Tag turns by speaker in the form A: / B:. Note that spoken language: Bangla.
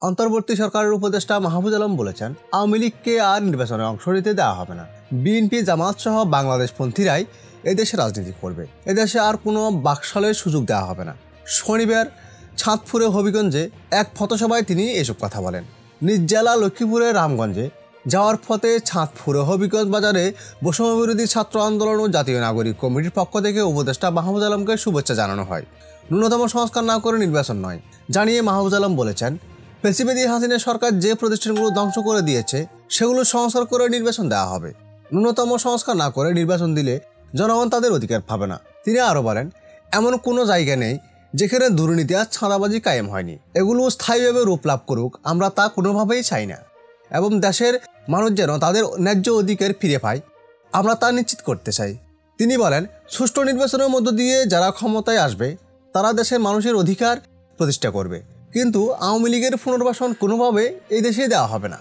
A: অন্তর্বর্তী সরকারের উপদেষ্টা মাহফুজ আলম বলেছেন, আওয়ামী লীগকে আর নির্বাচনে অংশ নিতে দেওয়া হবে না। বিএনপি, জামাত সহ বাংলাদেশপন্থীরাই এদেশে রাজনীতি করবে। এদেশে আর কোনো বাকশালের সুযোগ দেওয়া হবে না। শনিবার চাঁদপুরে হবিগঞ্জে এক পথসভায় তিনি এসব কথা বলেন। নিজ জেলা লক্ষ্মীপুরের রামগঞ্জে যাওয়ার পথে চাঁদপুরে হবিগঞ্জ বাজারে বৈষম্যবিরোধী ছাত্র আন্দোলন ও জাতীয় নাগরিক কমিটির পক্ষ থেকে উপদেষ্টা মাহফুজ আলমকে শুভেচ্ছা জানানো হয়। ন্যূনতম সংস্কার না করে নির্বাচন নয় জানিয়ে মাহফুজ আলম বলেছেন, ফ্যাসিবাদী হাসিনা সরকার যে প্রতিষ্ঠানগুলো ধ্বংস করে দিয়েছে সেগুলো সংস্কার করে নির্বাচন দেওয়া হবে। ন্যূনতম সংস্কার না করে নির্বাচন দিলে জনগণ তাদের অধিকার পাবে না। তিনি আরও বলেন, এমন কোনো জায়গা নেই যেখানে দুর্নীতি আর ছাঁদাবাজি কায়েম হয়নি। এগুলো স্থায়ীভাবে রূপ লাভ করুক, আমরা তা কোনোভাবেই চাই না এবং দেশের মানুষ যেন তাদের ন্যায্য অধিকার ফিরে পায়, আমরা তা নিশ্চিত করতে চাই। তিনি বলেন, সুষ্ঠু নির্বাচনের মধ্য দিয়ে যারা ক্ষমতায় আসবে তারা দেশের মানুষের অধিকার প্রতিষ্ঠা করবে, কিন্তু আওয়ামী লীগের পুনর্বাসন কোনোভাবে এই দেশে দেওয়া হবে না।